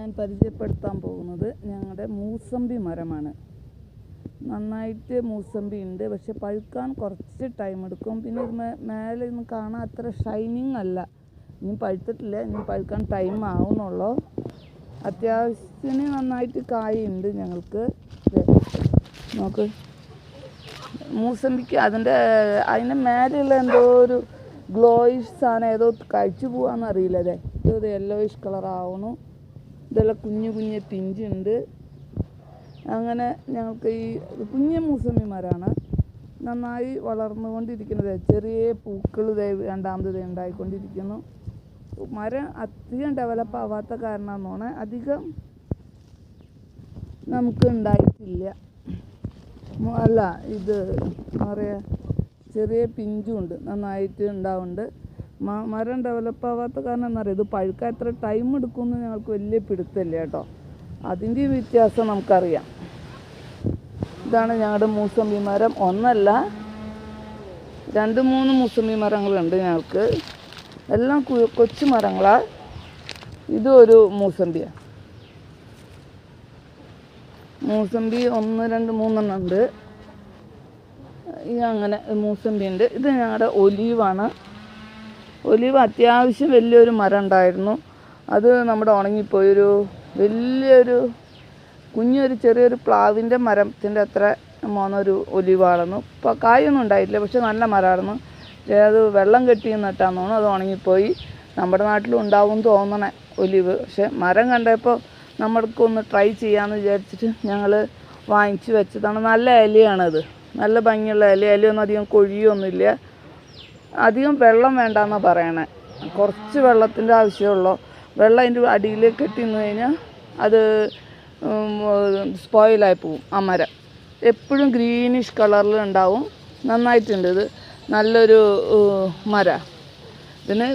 ഞാൻ പരിചയപ്പെടുത്താൻ പോകുന്നത് ഞങ്ങളുടെ മൂസമ്പി മരമാണ്. നന്നായിട്ട് മൂസമ്പി ഉണ്ട്, പക്ഷെ പഴുക്കാൻ കുറച്ച് ടൈം എടുക്കും. പിന്നെ ഇത് മേലെ ഇന്ന് കാണാൻ അത്ര ഷൈനിങ് അല്ല. ഇനി പഴുത്തിട്ടില്ല, ഇനി പഴുക്കാൻ ടൈം ആവുന്നുള്ളൂ. അത്യാവശ്യത്തിന് നന്നായിട്ട് കായുണ്ട് ഞങ്ങൾക്ക്. നോക്ക്, മൂസമ്പിക്ക് അതിൻ്റെ മേലെയുള്ള എന്തോ ഒരു ഗ്ലോയിഷ് സാധനം ഏതോ കഴിച്ചു പോവാന്നറിയില്ല. ഇത് യെല്ലോയിഷ് കളറാവണു. ഇതെല്ലാം കുഞ്ഞു കുഞ്ഞു പിഞ്ചുണ്ട്. അങ്ങനെ ഞങ്ങൾക്ക് ഈ കുഞ്ഞു മൂസമ്പി മരമാണ് നന്നായി വളർന്നുകൊണ്ടിരിക്കുന്നത്. ചെറിയ പൂക്കൾ രണ്ടാമത് ഉണ്ടായിക്കൊണ്ടിരിക്കുന്നു. മരം അധികം ഡെവലപ്പ് ആവാത്ത കാരണമാണ് അധികം നമുക്ക് ഉണ്ടായിട്ടില്ല. അല്ല, ഇത് എന്താ പറയുക, ചെറിയ പിഞ്ചുണ്ട്, നന്നായിട്ട് ഉണ്ടാവുന്നുണ്ട്. മരം ഡെവലപ്പ് ആവാത്ത കാരണം എന്താ പറയുക, ഇത് പഴുക്കാൻ എത്ര ടൈം എടുക്കുമെന്ന് ഞങ്ങൾക്ക് വലിയ പിടുത്തമില്ല കേട്ടോ. അതിൻ്റെ വ്യത്യാസം നമുക്കറിയാം. ഇതാണ് ഞങ്ങളുടെ മൂസമ്പി മരം. ഒന്നല്ല, 2-3 മൂസമ്പി മരങ്ങളുണ്ട് ഞങ്ങൾക്ക്. എല്ലാം കൊച്ചു മരങ്ങളാണ്. ഇതൊരു മൂസമ്പിയാണ്. മൂസമ്പി 1, 2, 3 ഉണ്ട്. അങ്ങനെ മൂസമ്പി ഉണ്ട്. ഇത് ഞങ്ങളുടെ ഒലീവാണ്. ഒലീവ് അത്യാവശ്യം വലിയൊരു മരം ഉണ്ടായിരുന്നു. അത് നമ്മുടെ ഉണങ്ങിപ്പോയി. വലിയൊരു ചെറിയൊരു പ്ലാവിൻ്റെ മരത്തിൻ്റെ അത്ര മോന്നൊരു ഒലിവാണെന്നു. ഇപ്പോൾ കായൊന്നും ഉണ്ടായിട്ടില്ല, പക്ഷെ നല്ല മരമായിരുന്നു. അത് വെള്ളം കെട്ടി നട്ടാന്ന് തോന്നുന്നു, അത് ഉണങ്ങിപ്പോയി. നമ്മുടെ നാട്ടിലും ഉണ്ടാവും തോന്നണേ ഒലിവ്. പക്ഷെ മരം കണ്ടപ്പോൾ നമ്മൾക്കൊന്ന് ട്രൈ ചെയ്യാമെന്ന് വിചാരിച്ചിട്ട് ഞങ്ങൾ വാങ്ങിച്ച് വെച്ചതാണ്. നല്ല ഇലയാണത്, നല്ല ഭംഗിയുള്ള ഇലയൊന്നും അധികം കൊഴിയൊന്നുമില്ല. അധികം വെള്ളം വേണ്ടെന്നാണ് പറയണേ. കുറച്ച് വെള്ളത്തിൻ്റെ ആവശ്യമുള്ളൂ. വെള്ളം അതിൻ്റെ അടിയിൽ കെട്ടി നിന്ന് കഴിഞ്ഞാൽ അത് സ്പോയിലായി പോവും. ആ മരം എപ്പോഴും ഗ്രീനിഷ് കളറിൽ ഉണ്ടാവും. നന്നായിട്ടുണ്ട്. ഇത് നല്ലൊരു മര. ഇതിന്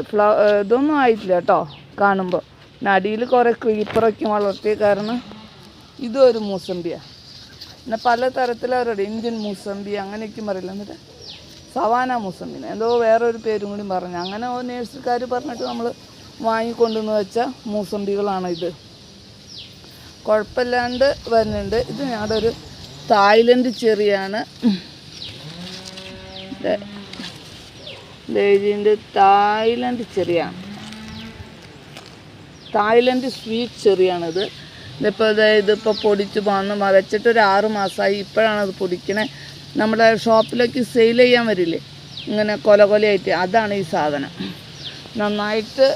ഇതൊന്നും ആയിട്ടില്ല കേട്ടോ കാണുമ്പോൾ. പിന്നെ അടിയിൽ കുറേ ക്രീപ്പറൊക്കെ വളർത്തിയ കാരണം ഇതൊരു മൂസമ്പിയാണ്. പിന്നെ പല തരത്തിലവരുടെ ഇന്ത്യൻ മൂസമ്പി അങ്ങനെയൊക്കെ പറയില്ല. എന്നിട്ട് സവാന മൂസമ്പിന് എന്തോ വേറൊരു പേരും കൂടി പറഞ്ഞു. അങ്ങനെ നേഴ്സുകാർ പറഞ്ഞിട്ട് നമ്മൾ വാങ്ങിക്കൊണ്ടുവന്ന് വെച്ച മൂസമ്പികളാണ് ഇത്. കുഴപ്പമില്ലാണ്ട് വരുന്നുണ്ട്. ഇത് ഞങ്ങളുടെ ഒരു തായ്ലൻഡ് ചെറിയാണ്. ഇതിൻ്റെ തായ്ലൻഡ് ചെറിയാണ്. തായ്ലൻഡ് സ്വീറ്റ് ചെറിയാണിത്. ഇതിപ്പോൾ പൊടിച്ച് വെച്ചിട്ട് ഒരു 6 മാസമായി. ഇപ്പോഴാണ് അത് പൊടിക്കണേ. നമ്മുടെ ഷോപ്പിലേക്ക് സെയിൽ ചെയ്യാൻ വരില്ലേ, ഇങ്ങനെ കൊലയായിട്ട്, അതാണ് ഈ സാധനം. നന്നായിട്ട്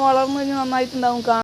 വളർന്നു കഴിഞ്ഞാൽ നന്നായിട്ടുണ്ടാവും.